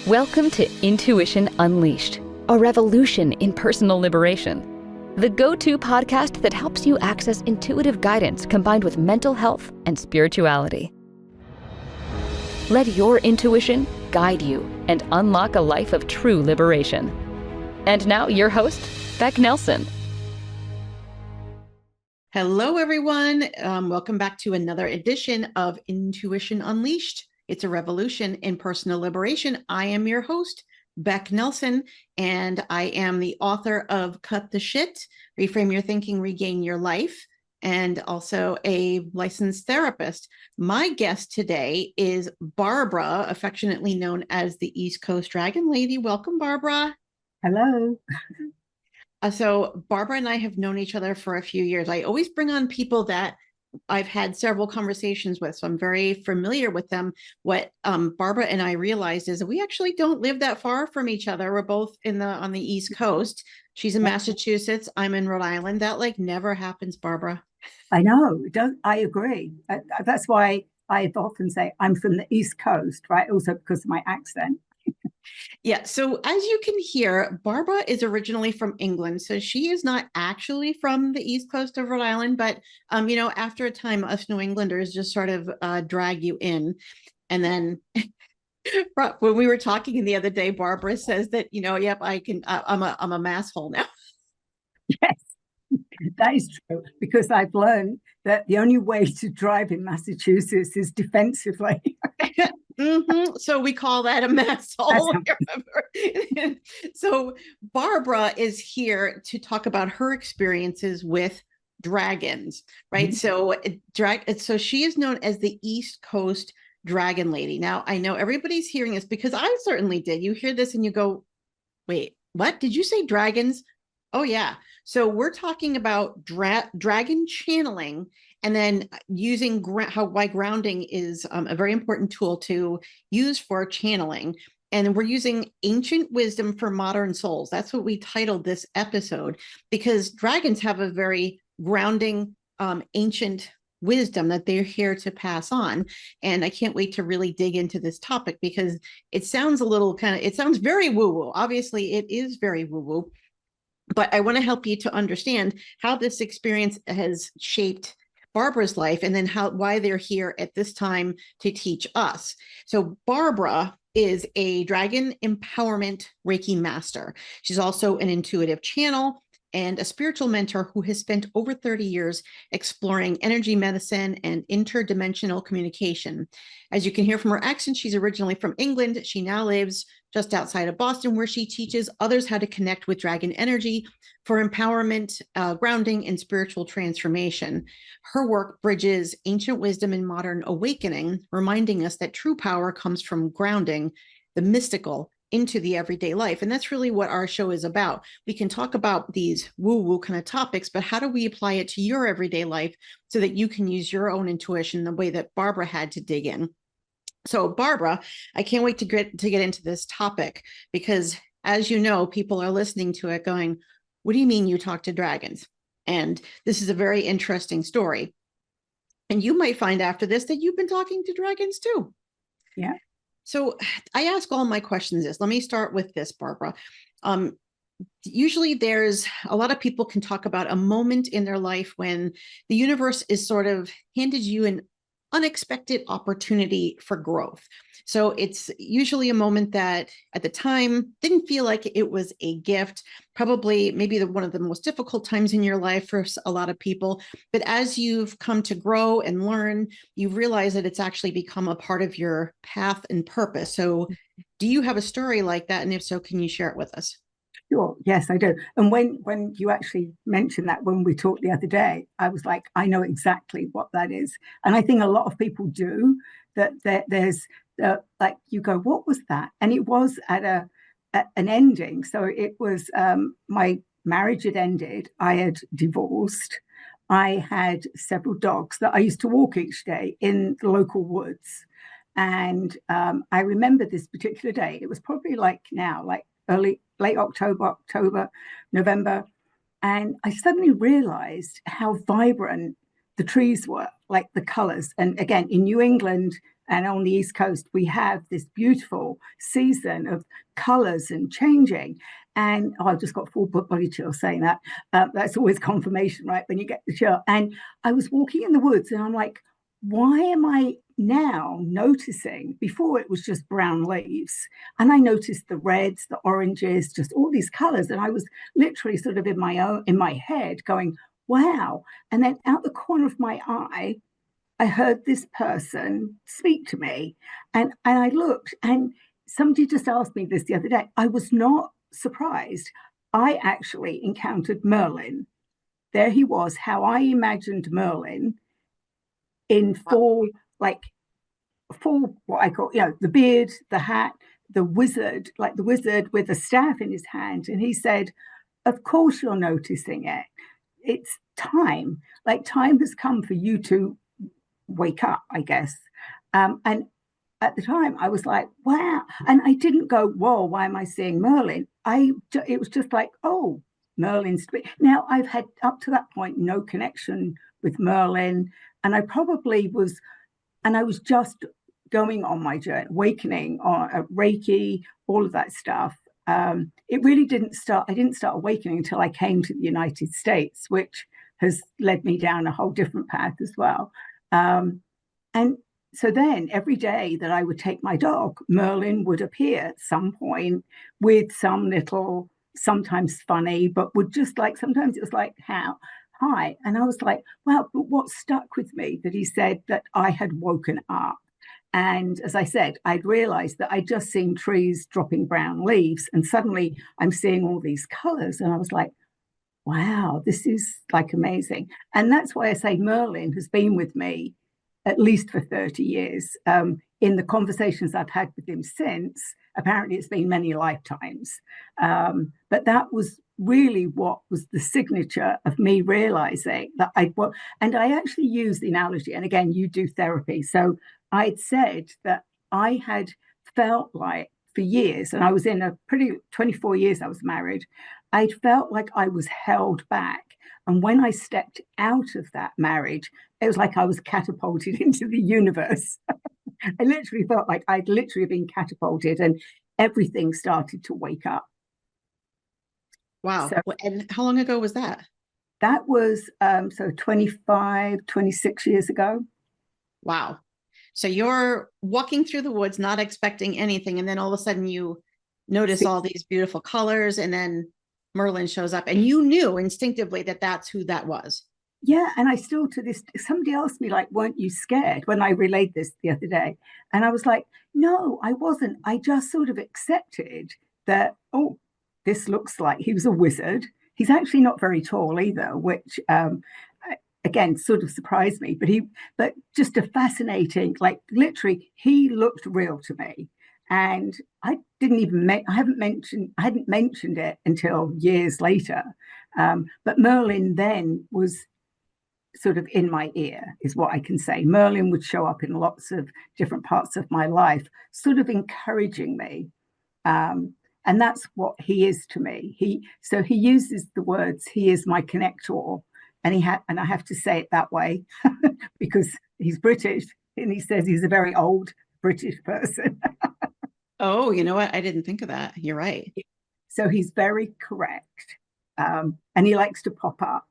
Welcome to Intuition Unleashed, a revolution in personal liberation. The go-to podcast that helps you access intuitive guidance combined with mental health and spirituality. Let your intuition guide you and unlock a life of true liberation. And now your host, Becc Nelson. Hello, everyone. Welcome back to another edition of Intuition Unleashed. It's a revolution in personal liberation. I am your host, Becc Nelson, and I am the author of Cut the Shit, Reframe Your Thinking, Regain Your Life, and also a licensed therapist. My guest today is Barbara, affectionately known as the East Coast Dragon Lady. Welcome, Barbara. Hello. So Barbara and I have known each other for a few years. I always bring on people that I've had several conversations with, so I'm very familiar with them. What Barbara and I realized is that we actually don't live that far from each other. We're both on the East Coast. She's in Massachusetts. I'm in Rhode Island. That never happens, Barbara. I know. I agree. That's why I often say I'm from the East Coast, right? Also because of my accent. Yeah. So as you can hear, Barbara is originally from England. So she is not actually from the East Coast of Rhode Island, but, after a time, us New Englanders just sort of drag you in. And then when we were talking the other day, Barbara says that, yep, I'm a masshole now. Yes, that is true, because I've learned that the only way to drive in Massachusetts is defensively. Mm-hmm. So we call that a masshole. So Barbara is here to talk about her experiences with dragons, right? Mm-hmm. So she is known as the East Coast Dragon Lady. Now, I know everybody's hearing this because I certainly did. You hear this and you go, wait, what? Did you say dragons? Oh, yeah. So we're talking about dragon channeling, and then using why grounding is a very important tool to use for channeling. And we're using ancient wisdom for modern souls. That's what we titled this episode, because dragons have a very grounding, ancient wisdom that they're here to pass on. And I can't wait to really dig into this topic because it sounds it sounds very woo-woo. Obviously, it is very woo-woo. But I want to help you to understand how this experience has shaped Barbara's life, and then why they're here at this time to teach us. So Barbara is a dragon empowerment Reiki master. She's also an intuitive channel and a spiritual mentor who has spent over 30 years exploring energy medicine and interdimensional communication. As you can hear from her accent, she's originally from England. She now lives just outside of Boston, where she teaches others how to connect with dragon energy for empowerment, grounding, and spiritual transformation. Her work bridges ancient wisdom and modern awakening, reminding us that true power comes from grounding the mystical into the everyday life. And that's really what our show is about. We can talk about these woo-woo kind of topics, but how do we apply it to your everyday life so that you can use your own intuition the way that Barbara had to dig in? So Barbara, I can't wait to get into this topic, because as you know, people are listening to it going, what do you mean you talk to dragons? And this is a very interesting story. And you might find after this that you've been talking to dragons too. Yeah. So I ask all my questions this. Let me start with this, Barbara. Usually there's a lot of people can talk about a moment in their life when the universe is sort of handed you an unexpected opportunity for growth. So it's usually a moment that at the time didn't feel like it was a gift, probably maybe one of the most difficult times in your life for a lot of people. But as you've come to grow and learn, you realize that it's actually become a part of your path and purpose. So do you have a story like that? And if so, can you share it with us? Sure. Yes, I do. And when you actually mentioned that when we talked the other day, I was like, I know exactly what that is. And I think a lot of people do, that there's like, you go, what was that? And it was at an ending. So it was my marriage had ended. I had divorced. I had several dogs that I used to walk each day in the local woods. And I remember this particular day. It was probably like late October, November. And I suddenly realized how vibrant the trees were, like the colors. And again, in New England, And on the East Coast, we have this beautiful season of colors and changing. And I've just got full body chill saying that. That's always confirmation, right? When you get the chill. And I was walking in the woods and I'm like, why am I now noticing? Before it was just brown leaves. And I noticed the reds, the oranges, just all these colors. And I was literally sort of in my head going, wow. And then out the corner of my eye, I heard this person speak to me. And I looked, and somebody just asked me this the other day. I was not surprised. I actually encountered Merlin. There he was, how I imagined Merlin in full, what I call, the beard, the hat, the wizard, like the wizard with a staff in his hand. And he said, of course you're noticing it. It's time. Like time has come for you to wake up, I guess. And at the time I was like, wow. And I didn't go, whoa, why am I seeing Merlin? It was just like, oh, Merlin's. Now I've had up to that point no connection with Merlin. And I was just going on my journey, awakening on Reiki, all of that stuff. It really didn't start. I didn't start awakening until I came to the United States, which has led me down a whole different path as well. And so then every day that I would take my dog, Merlin would appear at some point with some little, sometimes funny, but would just like, sometimes it was like, hi. And I was like, wow, but what stuck with me that he said that I had woken up. And as I said, I'd realized that I'd just seen trees dropping brown leaves, and suddenly I'm seeing all these colors. And I was like, wow, this is like amazing. And that's why I say Merlin has been with me at least for 30 years. In the conversations I've had with him since, apparently it's been many lifetimes. But that was really what was the signature of me realizing that and I actually use the analogy, and again, you do therapy. So I'd said that I had felt like for years, and I was in 24 years I was married, I'd felt like I was held back. And when I stepped out of that marriage, it was like I was catapulted into the universe. I literally felt like I'd literally been catapulted and everything started to wake up. Wow. So, and how long ago was that? That was 25, 26 years ago. Wow. So you're walking through the woods, not expecting anything. And then all of a sudden you notice all these beautiful colors, and then Merlin shows up, and you knew instinctively that that's who that was. Yeah. And I still to this, somebody asked me, like, weren't you scared when I relayed this the other day? And I was like, no, I wasn't. I just sort of accepted that, oh, this looks like he was a wizard. He's actually not very tall either, which again sort of surprised me. But just a fascinating, like literally, he looked real to me. And I hadn't mentioned it until years later. But Merlin then was sort of in my ear, is what I can say. Merlin would show up in lots of different parts of my life, sort of encouraging me. And that's what he is to me. He uses the words, he is my connector. And I have to say it that way because he's British, and he says he's a very old British person. Oh, you know what? I didn't think of that. You're right. So he's very correct. And he likes to pop up.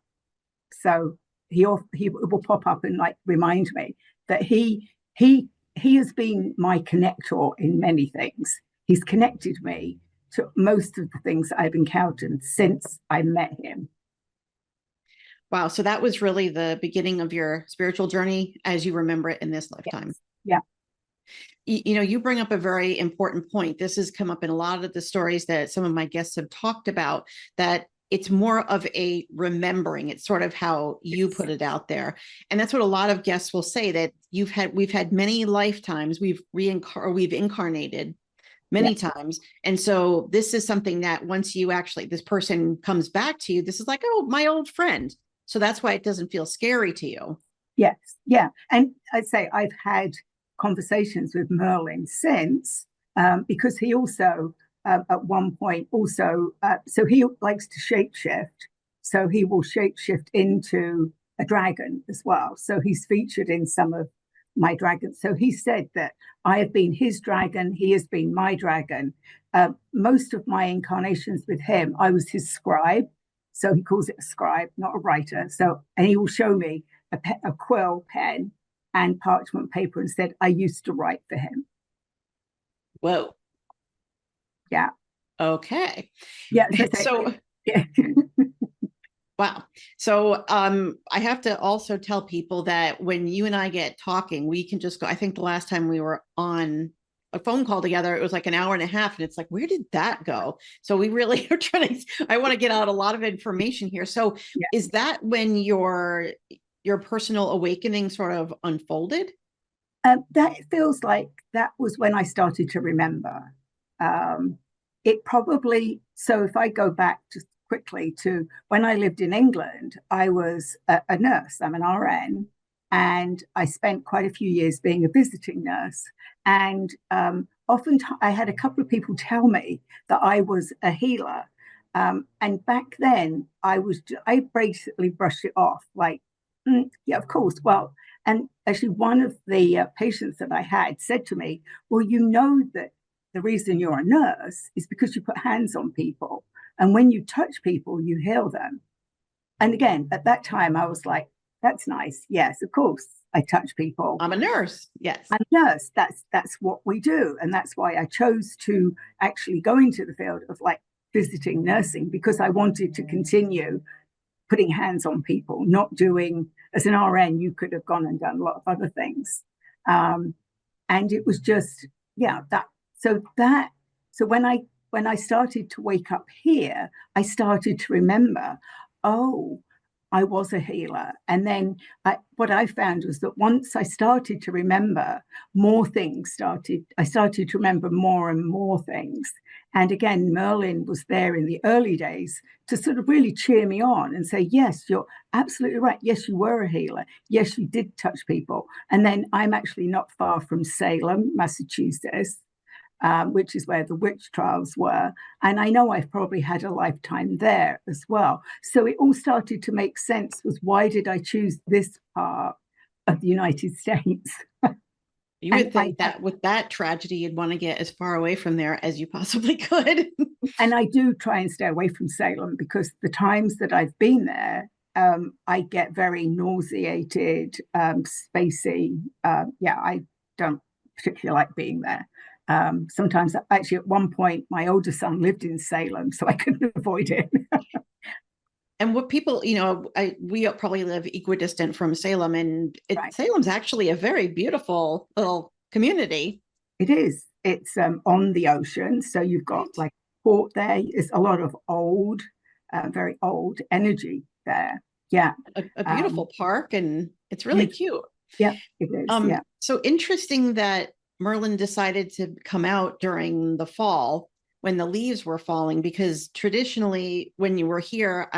So he will pop up and like remind me that he has been my connector in many things. He's connected me to most of the things I've encountered since I met him. Wow. So that was really the beginning of your spiritual journey as you remember it in this lifetime. Yes. Yeah. You bring up a very important point. This has come up in a lot of the stories that some of my guests have talked about, that it's more of a remembering. It's sort of how you put it out there. And that's what a lot of guests will say, that we've had many lifetimes, we've incarnated many times. And so this is something that once this person comes back to you, this is like, oh, my old friend. So that's why it doesn't feel scary to you. Yes. Yeah. And I'd say I've had conversations with Merlin since, because he also, at one point also, so he likes to shapeshift. So he will shapeshift into a dragon as well. So he's featured in some of my dragon. So he said that I have been his dragon, he has been my dragon. Most of my incarnations with him, I was his scribe. So he calls it a scribe, not a writer. So, and he will show me a quill, pen, and parchment paper and said, I used to write for him. Whoa. Yeah. Okay. Yeah. So yeah. wow. So I have to also tell people that when you and I get talking, we can just go. I think the last time we were on a phone call together, it was like an hour and a half. And it's like, where did that go? So we really are trying to, I want to get out a lot of information here. So Yeah. Is that when your personal awakening sort of unfolded? That feels like that was when I started to remember. It probably, so if I go back just quickly to when I lived in England, I was a nurse. I'm an RN, and I spent quite a few years being a visiting nurse. And often I had a couple of people tell me that I was a healer. And back then, I basically brushed it off like, yeah, of course. Well, and actually, one of the patients that I had said to me, well, you know that the reason you're a nurse is because you put hands on people. And when you touch people, you heal them. And again, at that time, I was like, that's nice. Yes, of course, I touch people. I'm a nurse. Yes. I'm a nurse. That's what we do. And that's why I chose to actually go into the field of like visiting nursing, because I wanted to continue putting hands on people, not doing, as an RN, you could have gone and done a lot of other things. And it was just, yeah, so when I started to wake up here, I started to remember, oh, I was a healer. And then what I found was that once I started to remember, I started to remember more and more things. And again, Merlin was there in the early days to sort of really cheer me on and say, yes, you're absolutely right. Yes, you were a healer. Yes, you did touch people. And then I'm actually not far from Salem, Massachusetts, which is where the witch trials were. And I know I've probably had a lifetime there as well. So it all started to make sense, was why did I choose this part of the United States? You would think that with that tragedy, you'd want to get as far away from there as you possibly could. And I do try and stay away from Salem, because the times that I've been there, I get very nauseated, spacey. Yeah, I don't particularly like being there. Sometimes, actually, at one point, my older son lived in Salem, so I couldn't avoid it. And what people, we probably live equidistant from Salem, and Right. Salem's actually a very beautiful little community. It is. It's on the ocean, so you've got like port there. It's a lot of old, very old energy there. Yeah, a beautiful park, and it's really cute. Yeah, it is. Yeah. So interesting that Merlin decided to come out during the fall when the leaves were falling, because traditionally when you were here,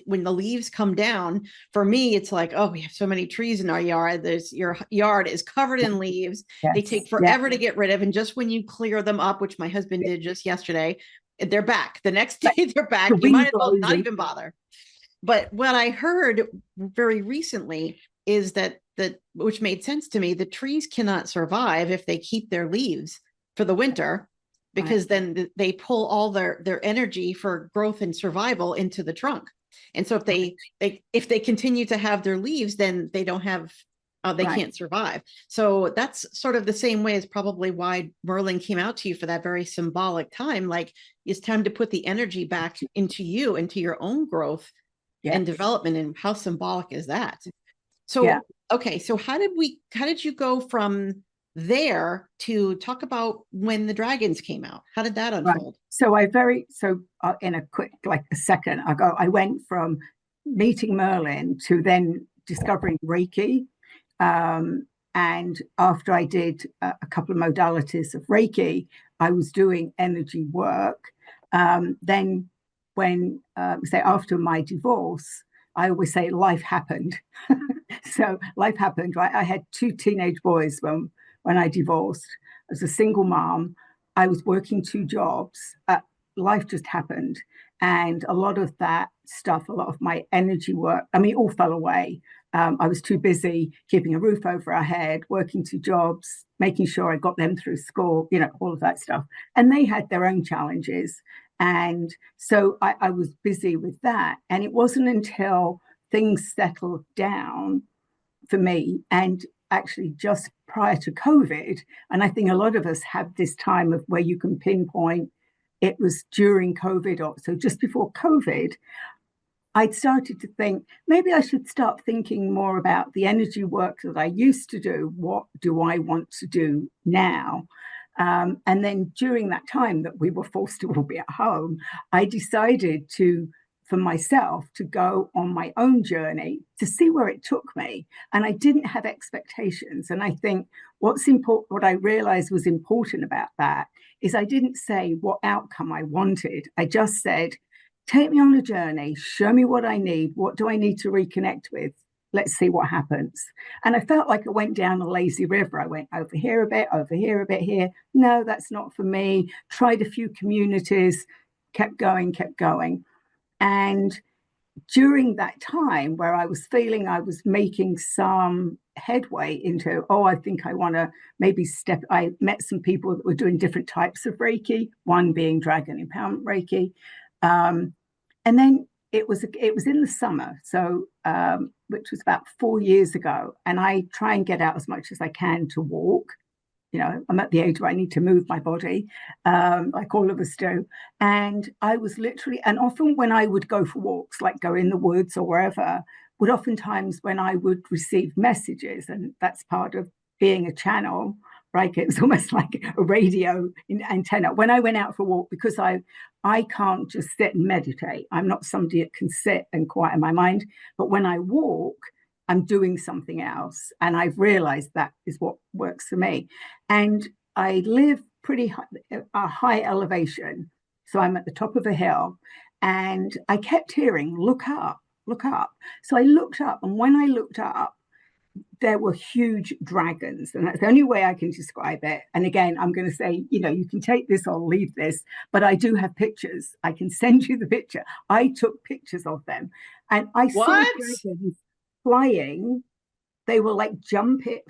when the leaves come down, for me, it's like, oh, we have so many trees in our yard. Your yard is covered in leaves. Yes. They take forever to get rid of. And just when you clear them up, which my husband did just yesterday, they're back. The next day they're back. You might as well not even bother. But what I heard very recently is that which made sense to me, the trees cannot survive if they keep their leaves for the winter, because then they pull all their energy for growth and survival into the trunk. And so if they continue to have their leaves, then they don't have, they can't survive. So that's sort of the same way as probably why Merlin came out to you for that very symbolic time. Like, it's time to put the energy back into you, into your own growth and development. And how symbolic is that? So, okay. So how did you go from there to talk about when the dragons came out? How did that unfold? So in a quick, like a second ago, I went from meeting Merlin to then discovering Reiki. And after I did a couple of modalities of Reiki, I was doing energy work. Then when, say, after my divorce, I always say life happened. So life happened, right? I had 2 teenage boys when I divorced. As a single mom, I was working 2 jobs. Life just happened. And a lot of that stuff, a lot of my energy work, I mean, all fell away. I was too busy keeping a roof over our head, working 2 jobs, making sure I got them through school, all of that stuff. And they had their own challenges. And so I was busy with that. And it wasn't until things settled down for me, and actually just prior to COVID, and I think a lot of us have this time of where you can pinpoint it was during COVID or so just before COVID, I'd started to think maybe I should start thinking more about the energy work that I used to do. What do I want to do now? And then during that time that we were forced to all be at home, I decided for myself to go on my own journey to see where it took me. And I didn't have expectations. And I think what I realized was important about that is I didn't say what outcome I wanted. I just said, take me on a journey, show me what I need. What do I need to reconnect with? Let's see what happens. And I felt like I went down a lazy river. I went over here a bit, over here a bit here. No, that's not for me. Tried a few communities, kept going. And during that time where I was feeling I was making some headway into, I think I want to maybe I met some people that were doing different types of Reiki, one being Dragon Empowerment Reiki. And then it was in the summer, so which was about 4 years ago. And I try and get out as much as I can to walk. I'm at the age where I need to move my body, like all of us do. And I was literally, and often when I would go for walks, like go in the woods or wherever, would oftentimes when I would receive messages, and that's part of being a channel, right? It was almost like a radio antenna. When I went out for a walk, because I can't just sit and meditate. I'm not somebody that can sit and quiet my mind. But when I walk, I'm doing something else. And I've realized that is what works for me. And I live pretty high elevation. So I'm at the top of a hill. And I kept hearing, look up, look up. So I looked up. And when I looked up, there were huge dragons. And that's the only way I can describe it. And again, I'm going to say, you can take this or leave this, but I do have pictures. I can send you the picture. I took pictures of them. And I saw dragons flying. They were like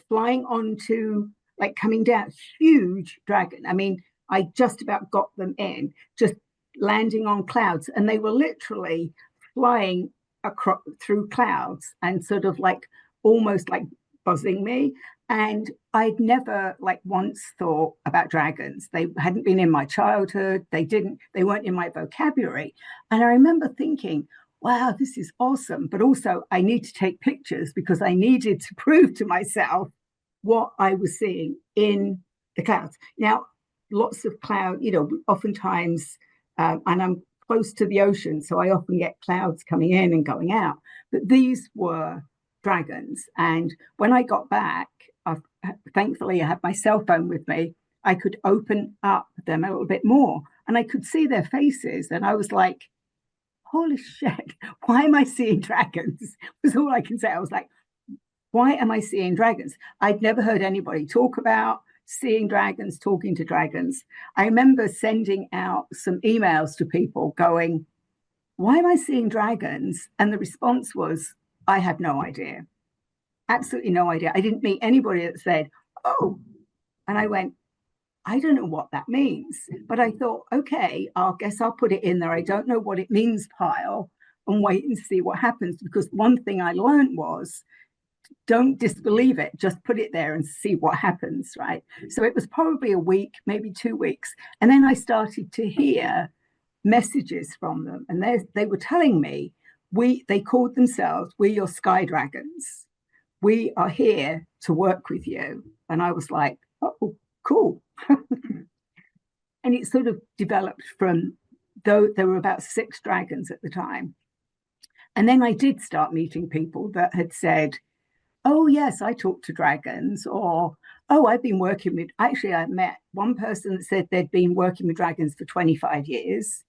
flying onto, like coming down, huge dragon. I mean, I just about got them in, just landing on clouds. And they were literally flying across through clouds and sort of like almost like buzzing me. And I'd never like once thought about dragons. They hadn't been in my childhood. They weren't in my vocabulary. And I remember thinking, wow, this is awesome. But also I need to take pictures because I needed to prove to myself what I was seeing in the clouds. Now, lots of cloud, oftentimes, and I'm close to the ocean, so I often get clouds coming in and going out. But these were dragons. And when I got back, thankfully I had my cell phone with me. I could open up them a little bit more and I could see their faces. And I was like, holy shit, why am I seeing dragons? Was all I can say. I was like, why am I seeing dragons? I'd never heard anybody talk about seeing dragons, talking to dragons. I remember sending out some emails to people going, why am I seeing dragons? And the response was, I have no idea. Absolutely no idea. I didn't meet anybody that said, oh, and I went, I don't know what that means. But I thought, okay, I guess I'll put it in there. I don't know what it means pile and wait and see what happens. Because one thing I learned was don't disbelieve it, just put it there and see what happens, right? So it was probably a week, maybe 2 weeks. And then I started to hear messages from them. And they were telling me, they called themselves, we're your sky dragons. We are here to work with you. And I was like, oh, cool. And it sort of developed from, though there were about 6 dragons at the time. And then I did start meeting people that had said, oh, yes, I talk to dragons, or, oh, I've been working with, actually, I met one person that said they'd been working with dragons for 25 years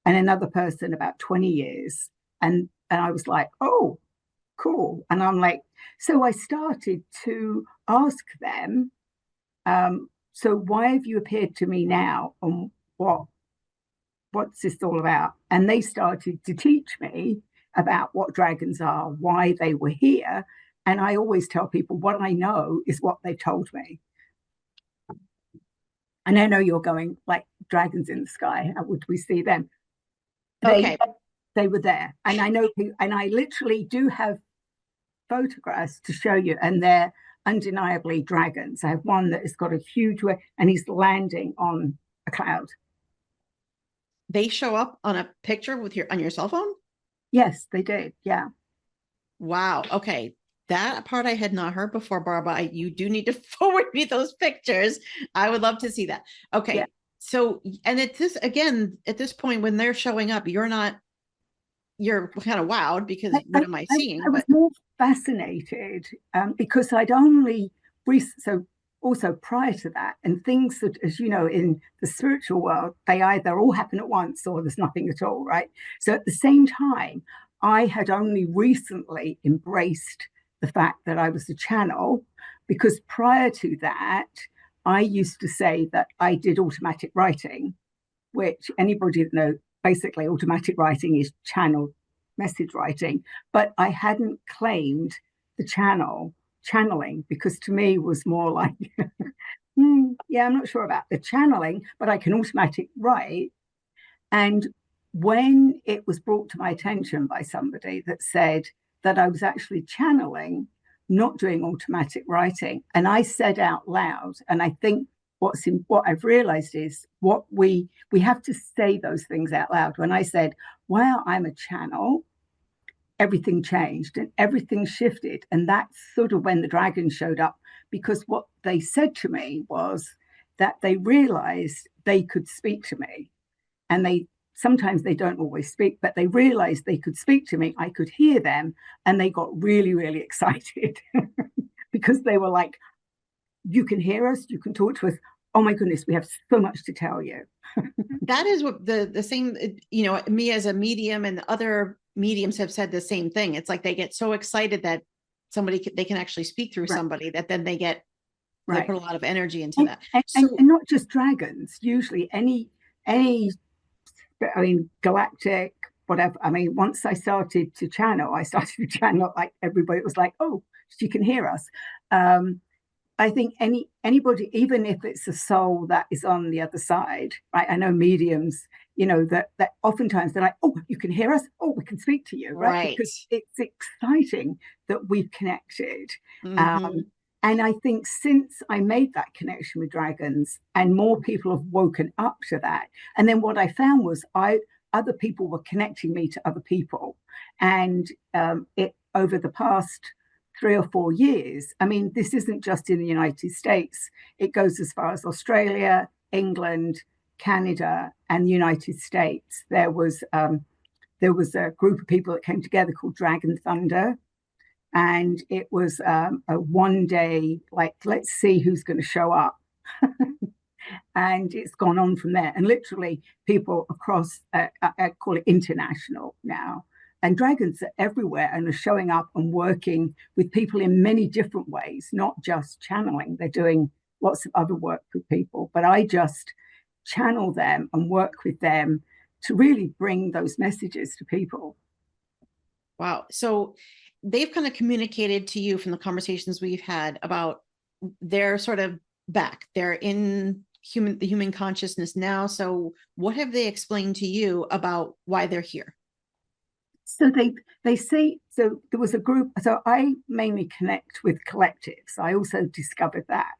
and another person about 20 years. And I was like, oh, cool. And I'm like, so I started to ask them, so why have you appeared to me now? And what what's this all about? And they started to teach me about what dragons are, why they were here. And I always tell people what I know is what they told me. And I know you're going like dragons in the sky. How would we see them? They were there. And I know, and I literally do have photographs to show you, and they're undeniably dragons. I have one that has got a huge and he's landing on a cloud. They show up on a picture on your cell phone? Yes, they did. Yeah. Wow. Okay. That part I had not heard before, Barbara. You do need to forward me those pictures. I would love to see that. Okay. Yeah. So, and at this point, when they're showing up, you're kind of wowed because what am I seeing? I was more fascinated because I'd only so also prior to that, and things that, as you know, in the spiritual world, they either all happen at once or there's nothing at all, right? So at the same time, I had only recently embraced the fact that I was a channel, because prior to that, I used to say that I did automatic writing, which anybody that knows, basically automatic writing is channel message writing, but I hadn't claimed the channeling, because to me was more like, yeah, I'm not sure about the channeling, but I can automatic write. And when it was brought to my attention by somebody that said that I was actually channeling, not doing automatic writing, and I said out loud, and I think what I've realized is what we have to say those things out loud. When I said, wow, I'm a channel, everything changed and everything shifted. And that's sort of when the dragons showed up, because what they said to me was that they realized they could speak to me. And sometimes they don't always speak, but they realized they could speak to me. I could hear them, and they got really, really excited because they were like, you can hear us, you can talk to us. Oh my goodness, we have so much to tell you. That is what the same, me as a medium and other mediums have said the same thing. It's like they get so excited that they can actually speak through somebody, that then they put a lot of energy into that. And not just dragons, usually any galactic, whatever. I mean, once I started to channel like everybody. It was like, oh, she can hear us. I think anybody, even if it's a soul that is on the other side, right? I know mediums, that oftentimes they're like, oh, you can hear us, oh, we can speak to you, right? Because it's exciting that we've connected. Mm-hmm. And I think since I made that connection with dragons, and more people have woken up to that, and then what I found was other people were connecting me to other people, and it over the past 3 or 4 years. I mean, this isn't just in the United States. It goes as far as Australia, England, Canada, and the United States. There was a group of people that came together called Dragon Thunder. And it was a one day, like, let's see who's going to show up. And it's gone on from there. And literally people across, I call it international now. And dragons are everywhere and are showing up and working with people in many different ways, not just channeling. They're doing lots of other work with people. But I just channel them and work with them to really bring those messages to people. Wow. So they've kind of communicated to you from the conversations we've had about they're sort of back. They're in the human consciousness now. So what have they explained to you about why they're here? So they say, so there was a group, so I mainly connect with collectives. I also discovered that.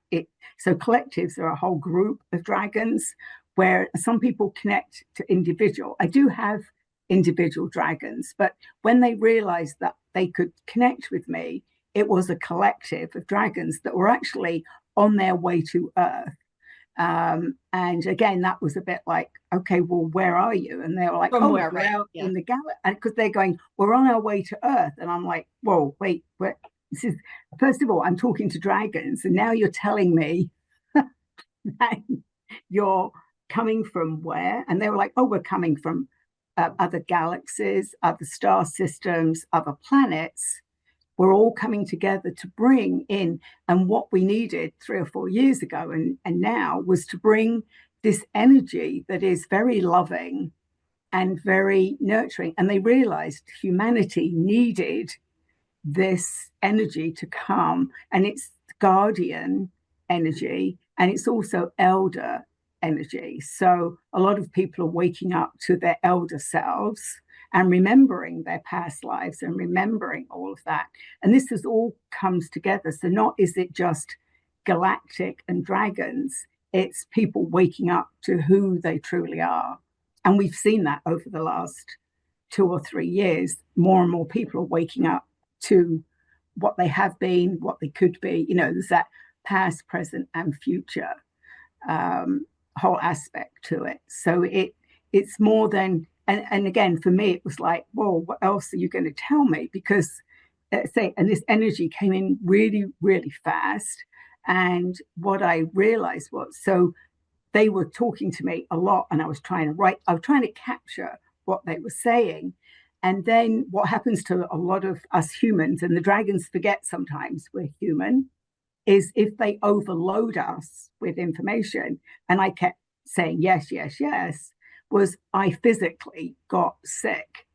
So collectives are a whole group of dragons, where some people connect to individual. I do have individual dragons, but when they realized that they could connect with me, it was a collective of dragons that were actually on their way to Earth. And again, that was a bit like, okay, well, where are you? And they were like, from oh, where, we're right? out in the galaxy, because they're going, we're on our way to Earth. And I'm like, whoa, wait, this is, first of all, I'm talking to dragons, and now you're telling me that you're coming from where? And they were like, oh, we're coming from other galaxies, other star systems, other planets. We're all coming together to bring in, and what we needed 3 or 4 years ago and now was to bring this energy that is very loving, and very nurturing. And they realized humanity needed this energy to come, and it's guardian energy, and it's also elder energy. So a lot of people are waking up to their elder selves and remembering their past lives and remembering all of that. And this is all comes together. So not is it just galactic and dragons, it's people waking up to who they truly are. And we've seen that over the last 2 or 3 years. More and more people are waking up to what they have been, what they could be. You know, there's that past, present, and future whole aspect to it. So it's more than, and again, for me, it was like, whoa, what else are you going to tell me? Because and this energy came in really, really fast. And what I realized was, so they were talking to me a lot, and I was trying to capture what they were saying. And then what happens to a lot of us humans, and the dragons forget sometimes we're human, is if they overload us with information, and I kept saying yes, yes, yes, was I physically got sick.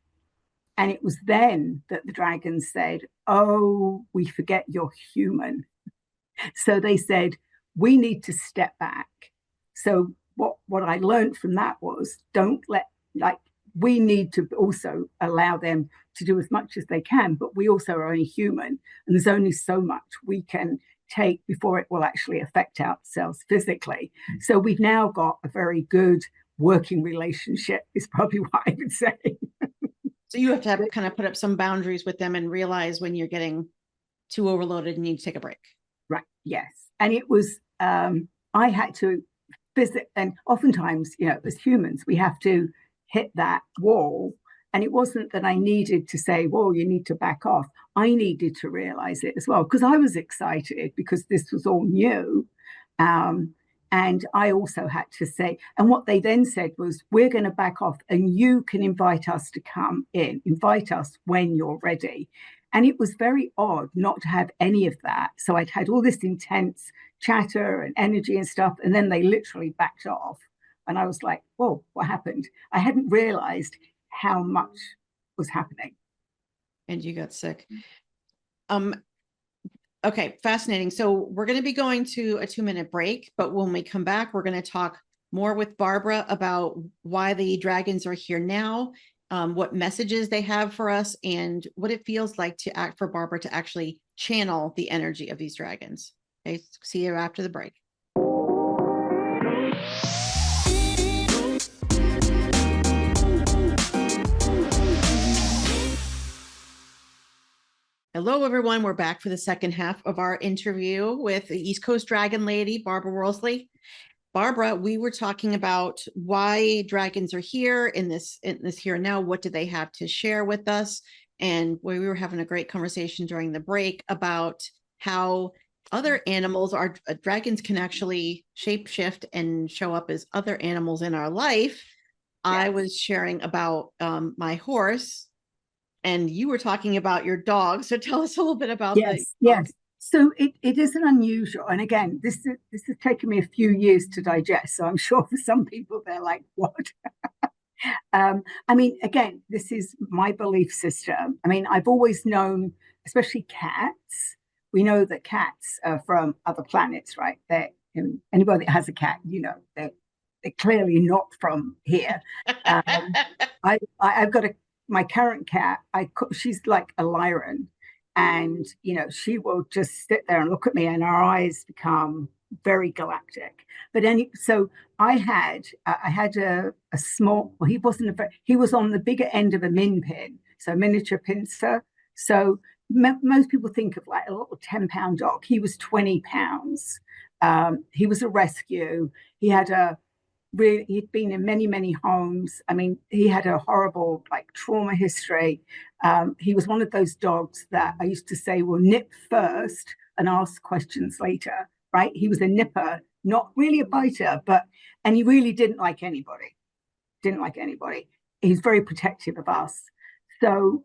And it was then that the dragons said, oh, we forget you're human. So they said, we need to step back. So what I learned from that was, don't let, like, we need to also allow them to do as much as they can, but we also are only human, and there's only so much we can take before it will actually affect ourselves physically. So we've now got a very good working relationship, is probably what I would say. So you have to kind of put up some boundaries with them and realize when you're getting too overloaded and you need to take a break. Right. Yes. And it was, I had to visit, and oftentimes, you know, as humans, we have to hit that wall. And it wasn't that I needed to say, well, you need to back off. I needed to realize it as well, because I was excited because this was all new. And I also had to say, and what they then said was, we're going to back off and you can invite us to come in, invite us when you're ready. And it was very odd not to have any of that. So I'd had all this intense chatter and energy and stuff, and then they literally backed off. And I was like, whoa, what happened? I hadn't realized how much was happening. And you got sick. Okay, fascinating. So we're going to be going to a 2-minute break, but when we come back, we're going to talk more with Barbara about why the dragons are here now, what messages they have for us, and what it feels like to act for Barbara to actually channel the energy of these dragons. Okay, see you after the break. Hello, everyone. We're back for the second half of our interview with the East Coast Dragon Lady, Barbara Worsley. Barbara, we were talking about why dragons are here in this here and now. What do they have to share with us? And we were having a great conversation during the break about how other animals are dragons can actually shapeshift and show up as other animals in our life. Yes. I was sharing about my horse, and you were talking about your dog. So tell us a little bit about yes. So it isn't unusual. And again, this has taken me a few years to digest. So I'm sure for some people, they're like, what? I mean, again, this is my belief system. I mean, I've always known, especially cats. We know that cats are from other planets, right? Anybody that has a cat, you know, they're clearly not from here. I've got my current cat, she's like a Lyran, and you know, she will just sit there and look at me, and her eyes become very galactic. But so I had a small. Well, he was on the bigger end of a min pin, so miniature pincer. So most people think of like a little 10-pound dog. He was 20 pounds. He was a rescue. He'd been in many, many homes. I mean, he had a horrible trauma history. He was one of those dogs that I used to say will nip first and ask questions later, right? He was a nipper, not really a biter, and he really didn't like anybody. He's very protective of us. So,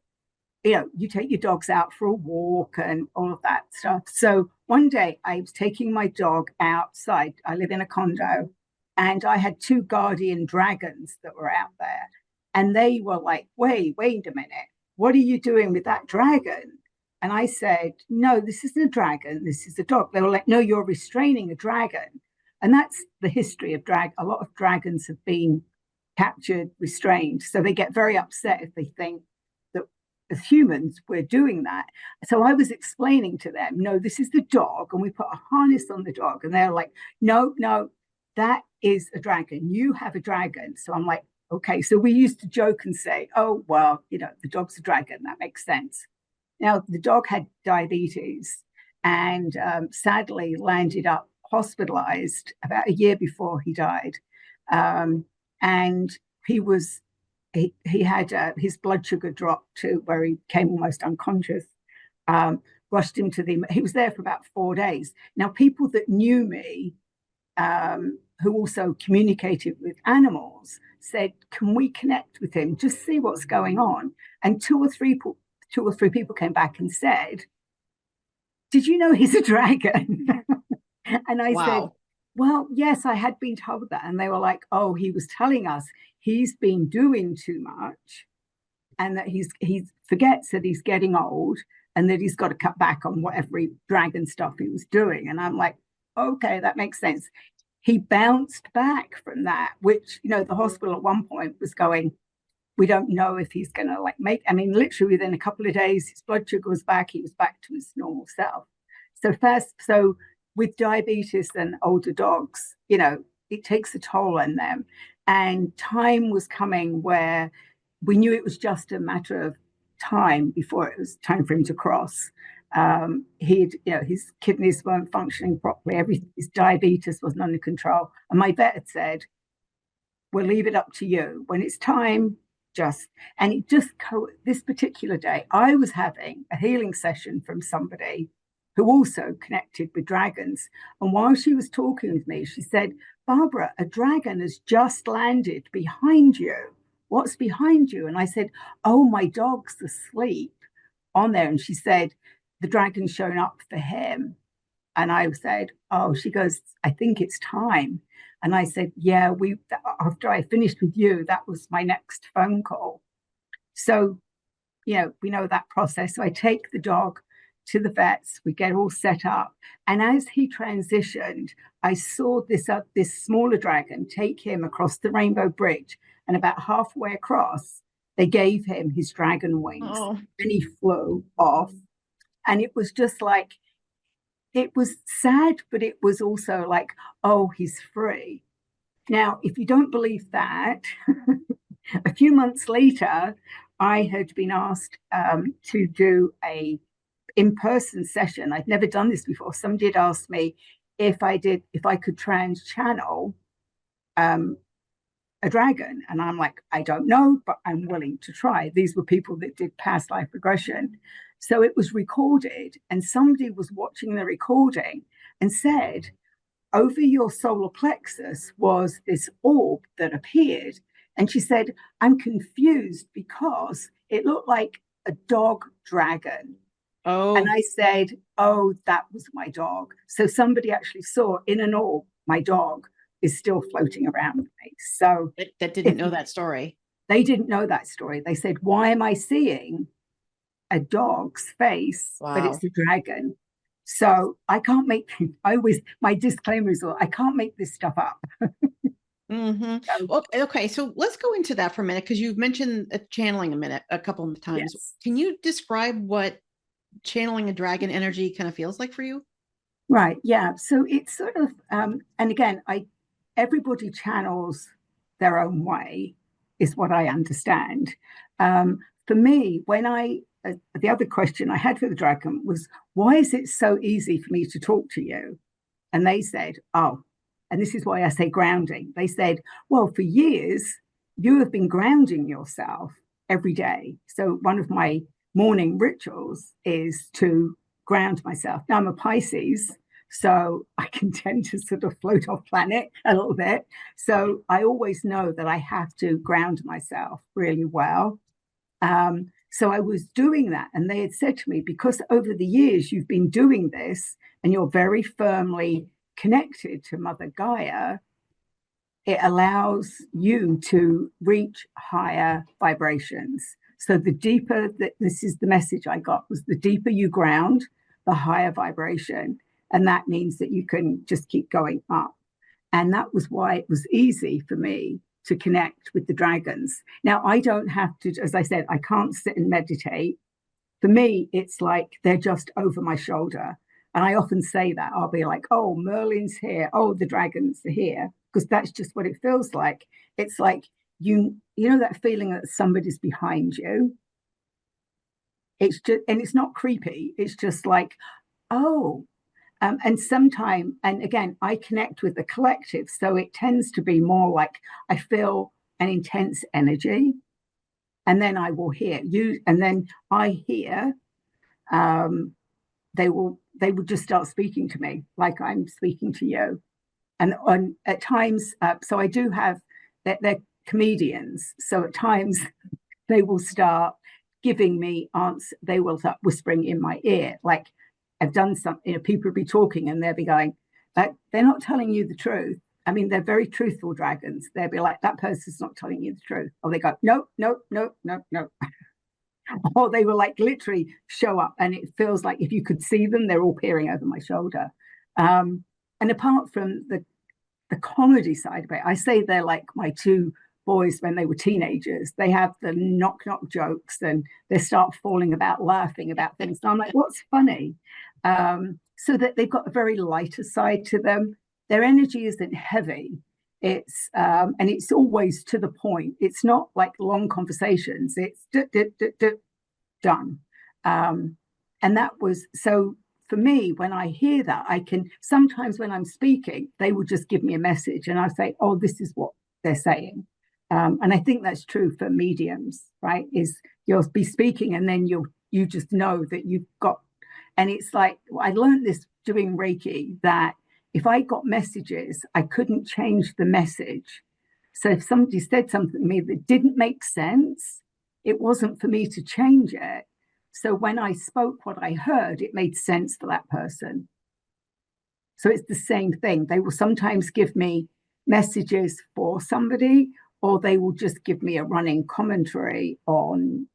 you know, you take your dogs out for a walk and all of that stuff. So one day I was taking my dog outside. I live in a condo. And I had 2 guardian dragons that were out there. And they were like, wait a minute. What are you doing with that dragon? And I said, no, this isn't a dragon. This is a dog. They were like, no, you're restraining a dragon. And that's the history of drag. A lot of dragons have been captured, restrained. So they get very upset if they think that as humans, we're doing that. So I was explaining to them, no, this is the dog. And we put a harness on the dog. And they're like, no, that is a dragon. You have a dragon. So I'm like, okay. So we used to joke and say, oh, well, the dog's a dragon. That makes sense. Now, the dog had diabetes and sadly landed up hospitalized about a year before he died. And he had his blood sugar dropped to where he became almost unconscious. Rushed him he was there for about 4 days. Now, people that knew me, who also communicated with animals, said, can we connect with him? Just see what's going on. And two or three people came back and said, did you know he's a dragon? And I said, well, yes, I had been told that. And they were like, oh, he was telling us he's been doing too much and that he forgets that he's getting old and that he's got to cut back on whatever dragon stuff he was doing. And I'm like, okay, that makes sense. He bounced back from that, which, the hospital at one point was going, we don't know if he's going to literally within a couple of days, his blood sugar was back. He was back to his normal self. So with diabetes and older dogs, it takes a toll on them. And time was coming where we knew it was just a matter of time before it was time for him to cross. His kidneys weren't functioning properly. His diabetes wasn't under control. And my vet had said, we'll leave it up to you. When it's time, this particular day, I was having a healing session from somebody who also connected with dragons. And while she was talking with me, she said, Barbara, a dragon has just landed behind you. What's behind you? And I said, oh, my dog's asleep on there. And she said, the dragon's shown up for him. And I said, oh, she goes, I think it's time. And I said, yeah, after I finished with you, that was my next phone call. So, we know that process. So I take the dog to the vets, we get all set up. And as he transitioned, I saw this smaller dragon take him across the Rainbow Bridge. And about halfway across, they gave him his dragon wings and he flew off. And it was just like, it was sad, but it was also like, oh, he's free. Now, if you don't believe that, a few months later, I had been asked to do a in-person session. I'd never done this before. Somebody had asked me if I could trans channel a dragon. And I'm like, I don't know, but I'm willing to try. These were people that did past life regression. So it was recorded, and somebody was watching the recording and said, over your solar plexus was this orb that appeared. And she said, I'm confused because it looked like a dog dragon. Oh. And I said, oh, that was my dog. So somebody actually saw in an orb, my dog is still floating around me. So that didn't know that story. They didn't know that story. They said, why am I seeing a dog's face, but it's a dragon? So I can't my disclaimer is, I can't make this stuff up. Mm-hmm. Okay, so let's go into that for a minute, because you've mentioned channeling a couple of times. Yes. Can you describe what channeling a dragon energy kind of feels like for you? Right, yeah. So it's sort of, and again, everybody channels their own way, is what I understand. For me, the other question I had for the dragon was, why is it so easy for me to talk to you? And they said, oh, and this is why I say grounding. They said, well, for years, you have been grounding yourself every day. So one of my morning rituals is to ground myself. Now, I'm a Pisces, so I can tend to sort of float off planet a little bit. So I always know that I have to ground myself really well. So I was doing that, and they had said to me, because over the years you've been doing this and you're very firmly connected to Mother Gaia, it allows you to reach higher vibrations. So the deeper that, this is the message I got, was the deeper you ground, the higher vibration. And that means that you can just keep going up. And that was why it was easy for me to connect with the dragons. Now, I don't have to, as I said, I can't sit and meditate. For me, it's like they're just over my shoulder. And I often say that. I'll be like, oh, Merlin's here. Oh, the dragons are here. Because that's just what it feels like. It's like, you know that feeling that somebody's behind you? It's just, and it's not creepy. It's just like, oh. And sometimes, and again, I connect with the collective. So it tends to be more like I feel an intense energy. And then I will hear you. And then I hear they will just start speaking to me like I'm speaking to you. And at times, so I do have, they're comedians. So at times they will start giving me answers. They will start whispering in my ear, like I've done something, people will be talking and they'll be going, they're not telling you the truth. I mean, they're very truthful dragons. They'll be like, that person's not telling you the truth. Or they go, no, no, no, no, no. Or they will like literally show up and it feels like if you could see them, they're all peering over my shoulder. And apart from the comedy side of it, I say they're like my two boys when they were teenagers. They have the knock jokes and they start falling about, laughing about things. And I'm like, what's funny? So that they've got a very lighter side to them. Their energy isn't heavy. It's and it's always to the point. It's not like long conversations. It's done. And that was so. For me, when I hear that, I can sometimes when I'm speaking, they will just give me a message and I say, oh, this is what they're saying. And I think that's true for mediums, right? Is you'll be speaking and then you just know that you've got, and it's like, I learned this doing Reiki, that if I got messages, I couldn't change the message. So if somebody said something to me that didn't make sense, it wasn't for me to change it. So when I spoke what I heard, it made sense for that person. So it's the same thing. They will sometimes give me messages for somebody, or they will just give me a running commentary on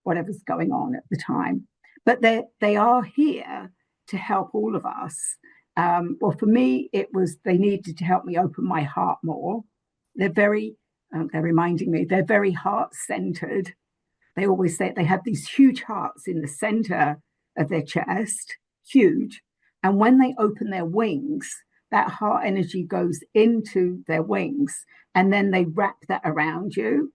whatever's going on at the time. But they are here to help all of us. Well, for me, it was they needed to help me open my heart more. They're reminding me, they're very heart-centered. They always say they have these huge hearts in the center of their chest, huge. And when they open their wings, that heart energy goes into their wings and then they wrap that around you.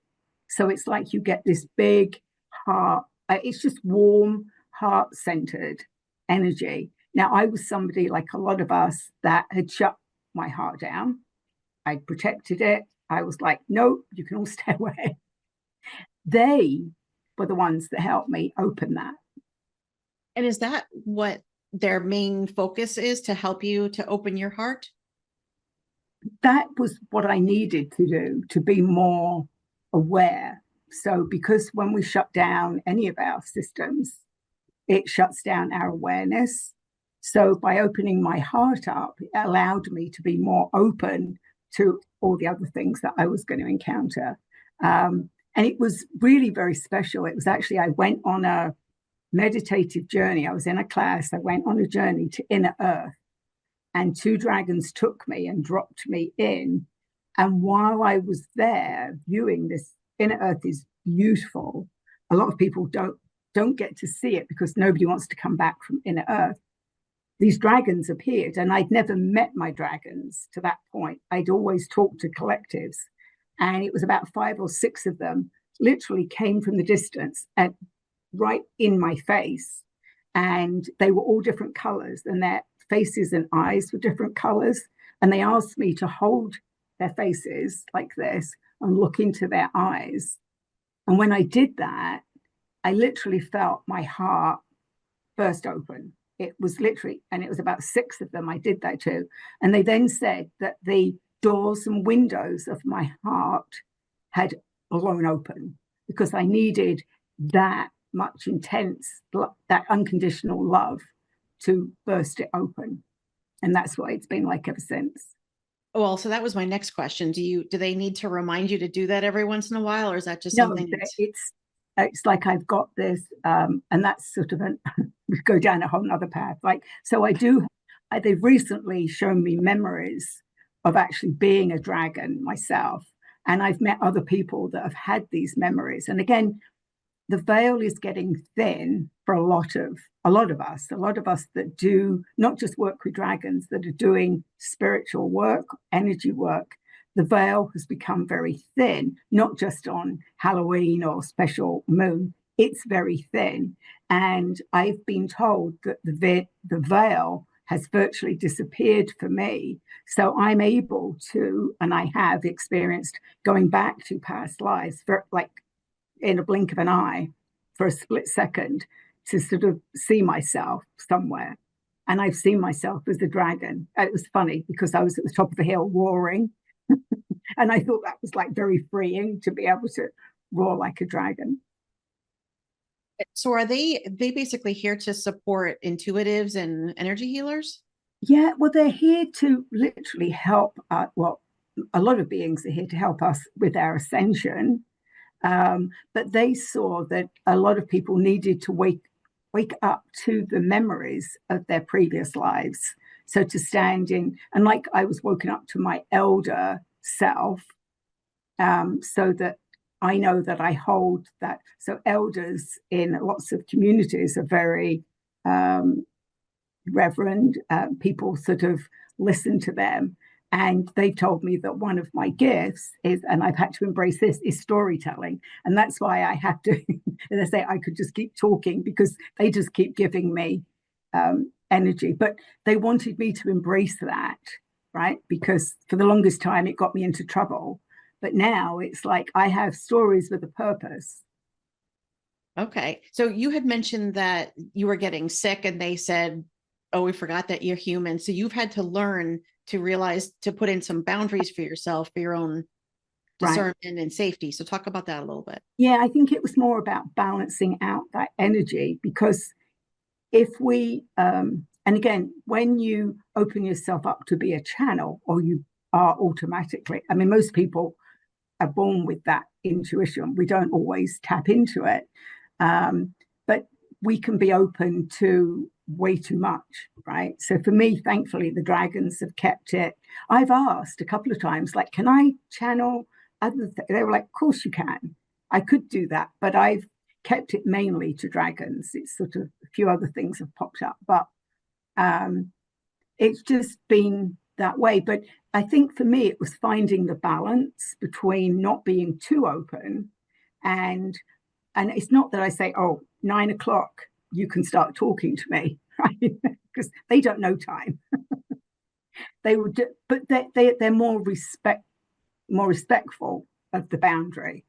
So it's like you get this big heart. It's just warm, heart-centered energy. Now, I was somebody like a lot of us that had shut my heart down. I protected it. I was like, no, you can all stay away. They were the ones that helped me open that. And is that what their main focus is, to help you to open your heart? That was what I needed to do, to be more aware. So because when we shut down any of our systems, it shuts down our awareness. So by opening my heart up, it allowed me to be more open to all the other things that I was going to encounter. And it was really very special. It was actually, I went on a meditative journey. I was in a class. I went on a journey to inner earth and two dragons took me and dropped me in. And while I was there viewing this, inner earth is beautiful. A lot of people don't get to see it because nobody wants to come back from inner earth. These dragons appeared and I'd never met my dragons to that point. I'd always talked to collectives. And it was about 5 or 6 of them literally came from the distance and right in my face. And they were all different colors and their faces and eyes were different colors. And they asked me to hold their faces like this and look into their eyes. And when I did that, I literally felt my heart burst open. It was literally, and it was about 6 of them I did that to. And they then said that the doors and windows of my heart had blown open because I needed that much intense, that unconditional love to burst it open. And that's what it's been like ever since. Well, so that was my next question. Do they need to remind you to do that every once in a while, or is that just No, something that's it's like I've got this, and that's sort of we go down a whole nother path. Like, so they've recently shown me memories of actually being a dragon myself, and I've met other people that have had these memories. And again, the veil is getting thin for a lot of us that do not just work with dragons, that are doing spiritual work, energy work. The veil has become very thin, not just on Halloween or special moon. It's very thin. And I've been told that the veil has virtually disappeared for me. So I'm able to, and I have experienced going back to past lives for like in a blink of an eye for a split second to sort of see myself somewhere. And I've seen myself as a dragon. And it was funny because I was at the top of a hill roaring. And I thought that was like very freeing to be able to roar like a dragon. so are they basically here to support intuitives and energy healers? Yeah, well, they're here to literally help. Well, a lot of beings are here to help us with our ascension. But they saw that a lot of people needed to wake up to the memories of their previous lives. So to stand in, and like I was woken up to my elder self, so that I know that I hold that. So elders in lots of communities are very reverend. People sort of listen to them. And they told me that one of my gifts is, and I've had to embrace this, is storytelling. And that's why I have to, as I say, I could just keep talking because they just keep giving me energy. But they wanted me to embrace that, right? Because for the longest time, it got me into trouble. But now it's like I have stories with a purpose. Okay. So you had mentioned that you were getting sick and they said, oh, we forgot that you're human. So you've had to learn to realize to put in some boundaries for yourself, for your own discernment right. and safety. So talk about that a little bit. Yeah, I think it was more about balancing out that energy because if we, and again, when you open yourself up to be a channel or you are automatically, I mean, most people are born with that intuition. We don't always tap into it. But we can be open to way too much, right? So for me, thankfully, the dragons have kept it. I've asked a couple of times, like, can I channel other things? They were like, of course you can. I could do that, but I've kept it mainly to dragons. It's sort of a few other things have popped up, but it's just been that way. But I think for me, it was finding the balance between not being too open and it's not that I say, oh, 9 o'clock, you can start talking to me, right? Because they don't know time. They would, but they're more respectful of the boundary,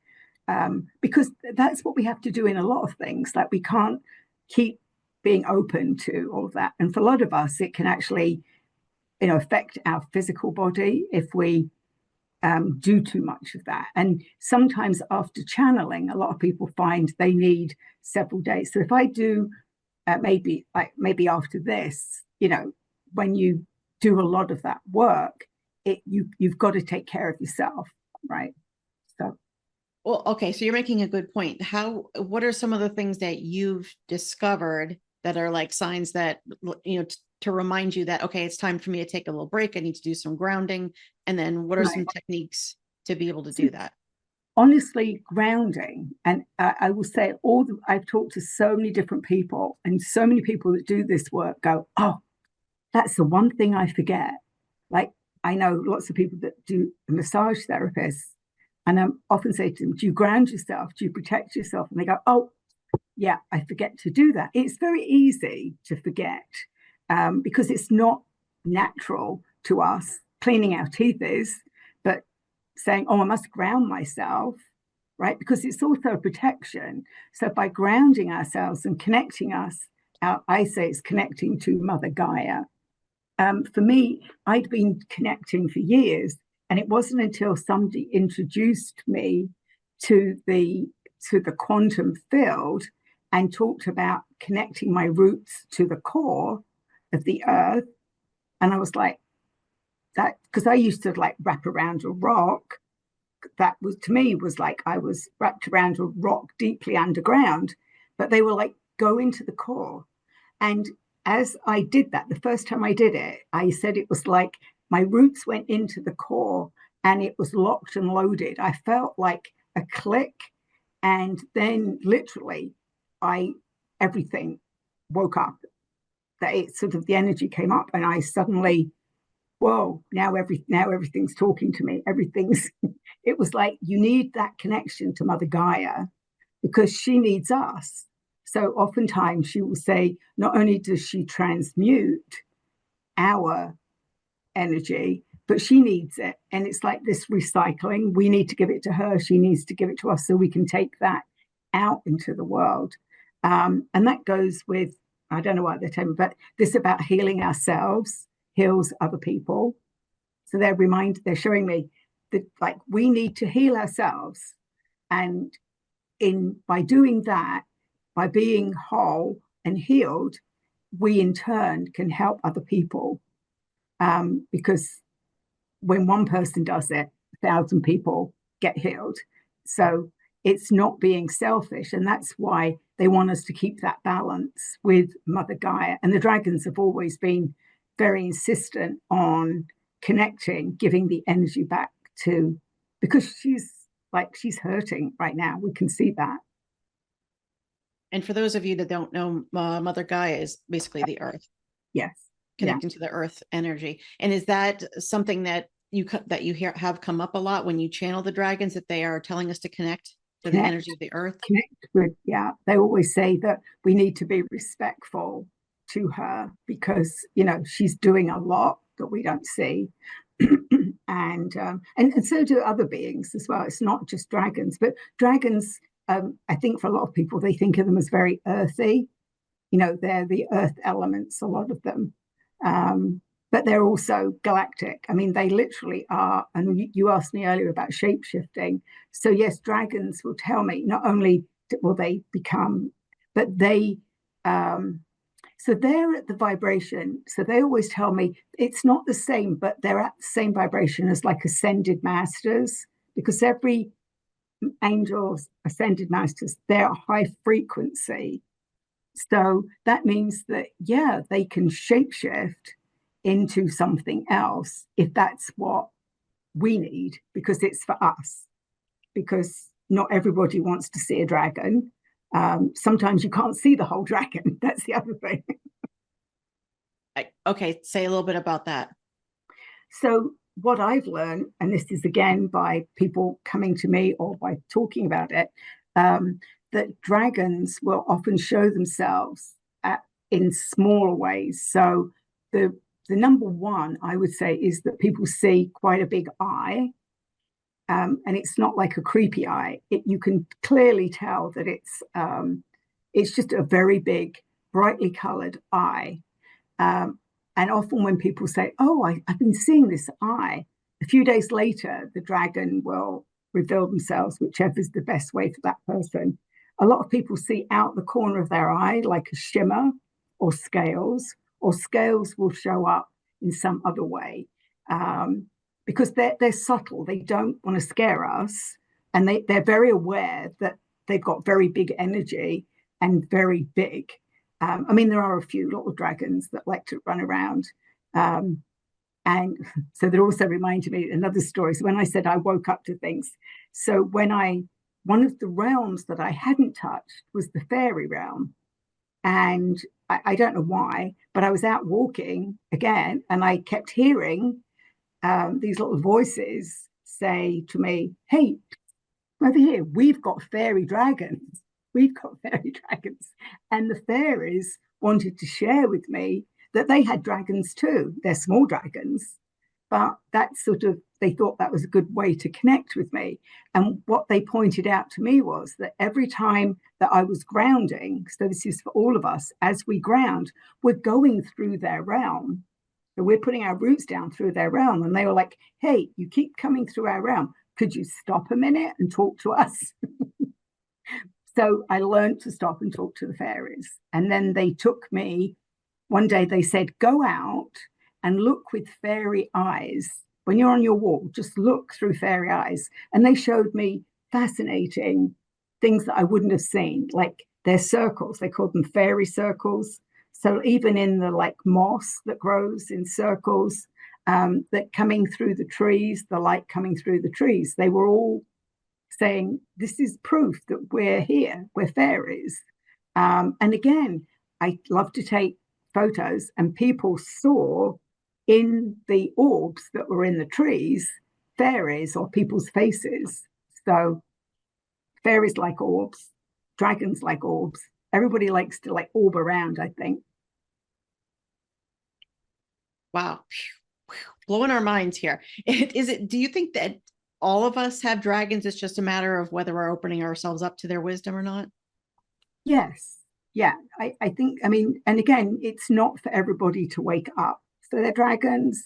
because that's what we have to do in a lot of things. Like we can't keep being open to all of that, and for a lot of us, it can actually, affect our physical body if we do too much of that. And sometimes after channeling, a lot of people find they need several days. So if I do maybe after this, when you do a lot of that work, you've got to take care of yourself, right? So well, okay, so you're making a good point. What are some of the things that you've discovered that are like signs that to remind you that, okay, it's time for me to take a little break. I need to do some grounding. And then what are some techniques to be able to do that? Honestly, grounding. And I will say I've talked to so many different people and so many people that do this work go, oh, that's the one thing I forget. Like I know lots of people that do massage therapists and I often say to them, do you ground yourself? Do you protect yourself? And they go, oh, yeah, I forget to do that. It's very easy to forget. Because it's not natural to us. Cleaning our teeth is, but saying, oh, I must ground myself, right? Because it's also a protection. So by grounding ourselves and connecting us, I say it's connecting to Mother Gaia. For me, I'd been connecting for years, and it wasn't until somebody introduced me to the quantum field and talked about connecting my roots to the core of the earth. And I was like, that, because I used to like wrap around a rock, that was, to me, was like I was wrapped around a rock deeply underground, but they were like, go into the core. And as I did that, the first time I did it, I said it was like my roots went into the core and it was locked and loaded. I felt like a click. And then literally everything woke up, that it sort of, the energy came up and I suddenly, whoa, now everything's talking to me. It was like, you need that connection to Mother Gaia because she needs us. So oftentimes she will say, not only does she transmute our energy, but she needs it. And it's like this recycling. We need to give it to her. She needs to give it to us so we can take that out into the world. And that goes with, I don't know what they're telling me, but this about healing ourselves heals other people. So they're showing me that like we need to heal ourselves. And by doing that, by being whole and healed, we in turn can help other people. Because when one person does it, 1,000 people get healed. So it's not being selfish. And that's why they want us to keep that balance with Mother Gaia. And the dragons have always been very insistent on connecting, giving the energy back to, because she's hurting right now. We can see that. And for those of you that don't know, Mother Gaia is basically the earth. Yes. Connecting to the earth energy. And is that something that you have come up a lot when you channel the dragons, that they are telling us to connect to the energy of the earth? Connect with, they always say that we need to be respectful to her because, she's doing a lot that we don't see. and so do other beings as well. It's not just dragons, but dragons, I think for a lot of people, they think of them as very earthy. They're the earth elements, a lot of them. But they're also galactic. I mean, they literally are. And you asked me earlier about shape-shifting. So yes, dragons will tell me, not only will they become, but they, so they're at the vibration. So they always tell me it's not the same, but they're at the same vibration as like ascended masters, because every angel's ascended masters, they're high frequency. So that means that, they can shapeshift into something else if that's what we need, because it's for us. Because not everybody wants to see a dragon. Sometimes you can't see the whole dragon. That's the other thing. Okay, say a little bit about that. So what I've learned, and this is again by people coming to me or by talking about it, that dragons will often show themselves in smaller ways. So the number one, I would say, is that people see quite a big eye. And it's not like a creepy eye. You can clearly tell that it's just a very big, brightly colored eye. And often when people say, oh, I've been seeing this eye, a few days later, the dragon will reveal themselves, whichever is the best way for that person. A lot of people see out the corner of their eye like a shimmer or scales will show up in some other way. Because they're subtle. They don't want to scare us. And they're very aware that they've got very big energy and very big. I mean, there are a few little dragons that like to run around. And so that also reminded me another story. So when I said I woke up to things, so one of the realms that I hadn't touched was the fairy realm. And I don't know why, but I was out walking again, and I kept hearing these little voices say to me, hey, over here, we've got fairy dragons. We've got fairy dragons. And the fairies wanted to share with me that they had dragons too. They're small dragons, but that's they thought that was a good way to connect with me. And what they pointed out to me was that every time that I was grounding, so this is for all of us, as we ground, we're going through their realm. So we're putting our roots down through their realm. And they were like, hey, you keep coming through our realm. Could you stop a minute and talk to us? So I learned to stop and talk to the fairies. And then they took me, one day they said, go out and look with fairy eyes. When you're on your walk, just look through fairy eyes. And they showed me fascinating things that I wouldn't have seen, like their circles. They called them fairy circles. So even in the like moss that grows in circles, that coming through the trees, the light coming through the trees, they were all saying, this is proof that we're here, we're fairies. And again, I love to take photos, and people saw in the orbs that were in the trees fairies or people's faces. So fairies like orbs, dragons like orbs. Everybody likes to like orb around, I think. Wow. Blowing our minds here. Do you think that all of us have dragons? It's just a matter of whether we're opening ourselves up to their wisdom or not? Yes. Yeah. I think, I mean, and again, it's not for everybody to wake up. So they're dragons.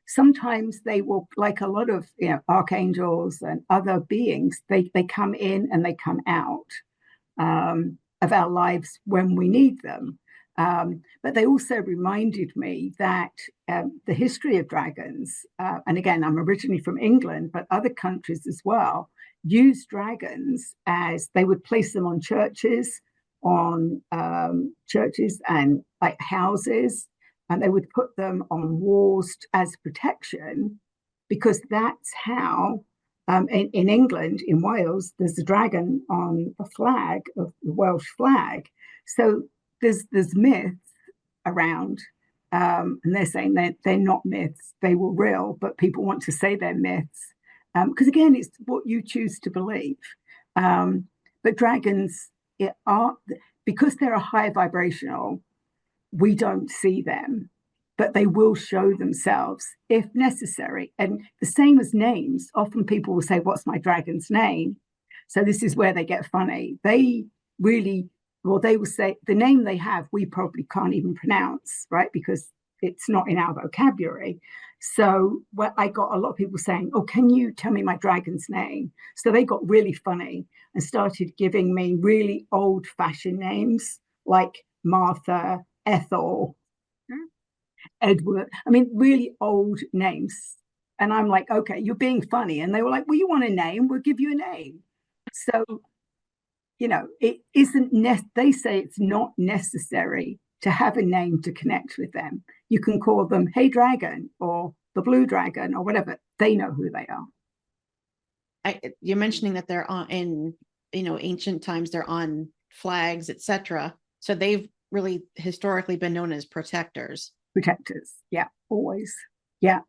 Sometimes they will, like a lot of, archangels and other beings, they come in and they come out of our lives when we need them. But they also reminded me that the history of dragons, and again, I'm originally from England, but other countries as well, use dragons as they would place them on churches and like houses, and they would put them on walls as protection, because that's how in England, in Wales, there's a dragon on the flag of the Welsh flag. So there's myths around, and they're saying they're not myths, they were real, but people want to say they're myths, because again, it's what you choose to believe. But dragons are, because they're a high vibrational, we don't see them, but they will show themselves if necessary. And the same as names, often people will say, what's my dragon's name? So this is where they get funny. They really, well, they will say the name they have, we probably can't even pronounce, right? Because it's not in our vocabulary. So I got a lot of people saying, oh, can you tell me my dragon's name? So they got really funny and started giving me really old-fashioned names like Martha, Ethel, Edward. I mean, really old names. And I'm like, okay, you're being funny. And they were like, well, you want a name? We'll give you a name. So, it isn't, they say it's not necessary to have a name to connect with them. You can call them, hey, dragon, or the blue dragon, or whatever. They know who they are. You're mentioning that they're on in, ancient times, they're on flags, etc. So they've really historically been known as protectors. Yeah, always. Yeah.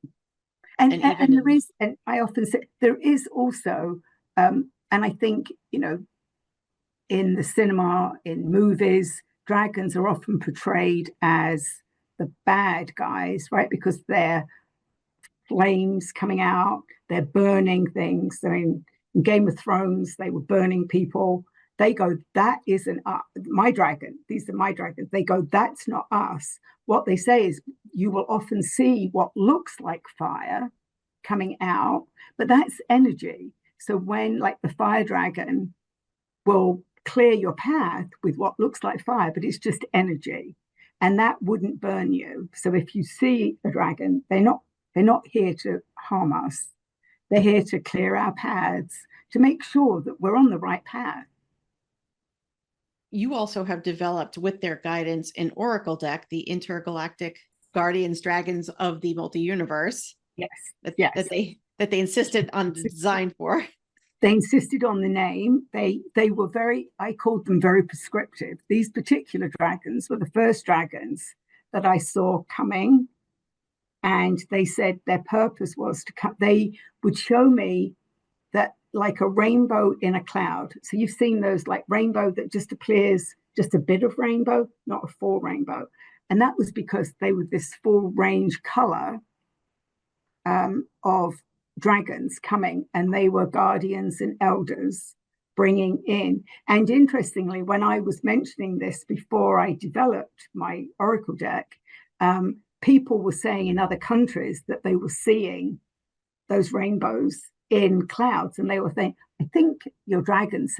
And there is, and I often say there is also, and I think, in the cinema, in movies, dragons are often portrayed as the bad guys, right? Because they're flames coming out, they're burning things. I mean, in Game of Thrones, they were burning people. They go, that isn't my dragon. These are my dragons. They go, that's not us. What they say is you will often see what looks like fire coming out, but that's energy. So when like the fire dragon will clear your path with what looks like fire, but it's just energy, and that wouldn't burn you. So if you see a dragon, they're not here to harm us. They're here to clear our paths, to make sure that we're on the right path. You also have developed, with their guidance, an oracle deck, the Intergalactic Guardians Dragons of the Multi-Universe. Yes. That they insisted on the design for. They insisted on the name. They were I called them very prescriptive. These particular dragons were the first dragons that I saw coming. And they said their purpose was to come. They would show me that like a rainbow in a cloud. So you've seen those like rainbow that just appears, just a bit of rainbow, not a full rainbow. And that was because they were this full range color of dragons coming, and they were guardians and elders bringing in. And interestingly, when I was mentioning this before I developed my oracle deck, people were saying in other countries that they were seeing those rainbows in clouds, and they were saying, I think your dragons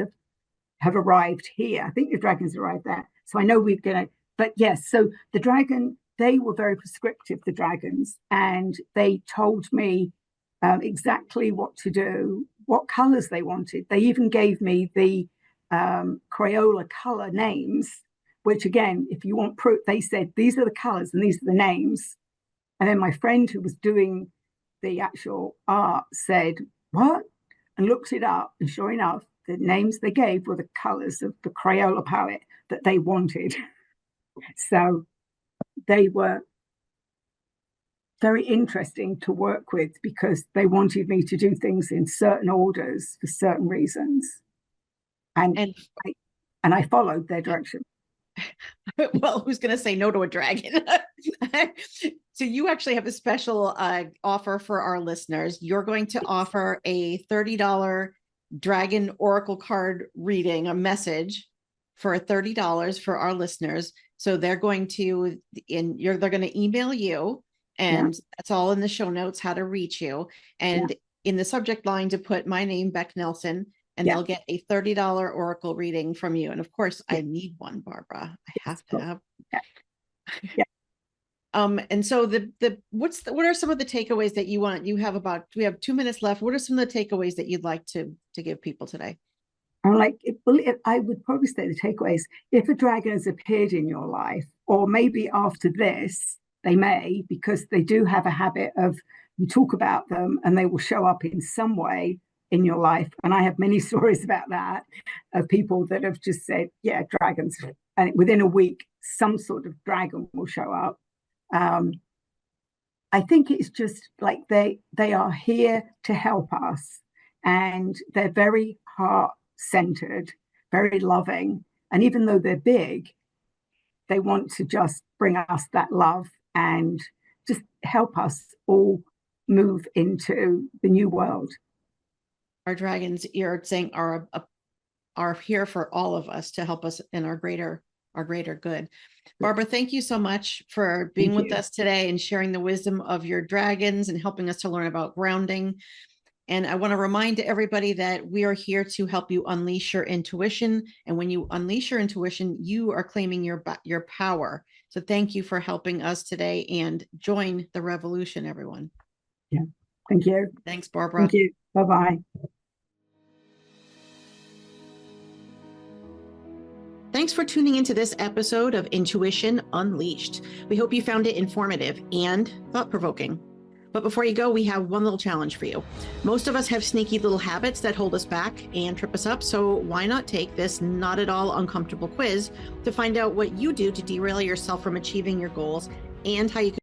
have arrived here. I think your dragons arrived there. So I know we're going to, but yes, so the they were very prescriptive, the dragons, and they told me exactly what to do, what colors they wanted. They even gave me the Crayola color names, which again, if you want proof, they said, these are the colors and these are the names. And then my friend who was doing the actual art said, what? And looked it up. And sure enough, the names they gave were the colors of the Crayola palette that they wanted. So they were very interesting to work with because they wanted me to do things in certain orders for certain reasons. And I followed their direction. Well, who's going to say no to a dragon? So you actually have a special offer for our listeners. You're going to offer a $30 dragon oracle card reading, a message for $30 for our listeners. So they're going to, they're going to email you, and that's all in the show notes, how to reach you. And in the subject line to put my name, Becc Nelson, and they'll get a $30 oracle reading from you. And of course, I need one, Barbara. I have to have. And so what are some of the takeaways that you want? We have 2 minutes left. What are some of the takeaways that you'd like to give people today? I would probably say the takeaways, if a dragon has appeared in your life, or maybe after this, they may, because they do have a habit of, you talk about them and they will show up in some way in your life. And I have many stories about that, of people that have just said, yeah, dragons. And within a week, some sort of dragon will show up. I think it's just like they are here to help us, and they're very heart-centered, very loving. And even though they're big, they want to just bring us that love and just help us all move into the new world. Our dragons, you're saying, are here for all of us to help us in our greater good. Barbara, thank you so much for being with us today and sharing the wisdom of your dragons and helping us to learn about grounding. And I want to remind everybody that we are here to help you unleash your intuition. And when you unleash your intuition, you are claiming your power. So thank you for helping us today, and join the revolution, everyone. Yeah. Thank you. Thanks, Barbara. Thank you. Bye-bye. Thanks for tuning into this episode of Intuition Unleashed. We hope you found it informative and thought-provoking. But before you go, we have one little challenge for you. Most of us have sneaky little habits that hold us back and trip us up, so why not take this not at all uncomfortable quiz to find out what you do to derail yourself from achieving your goals, and how you can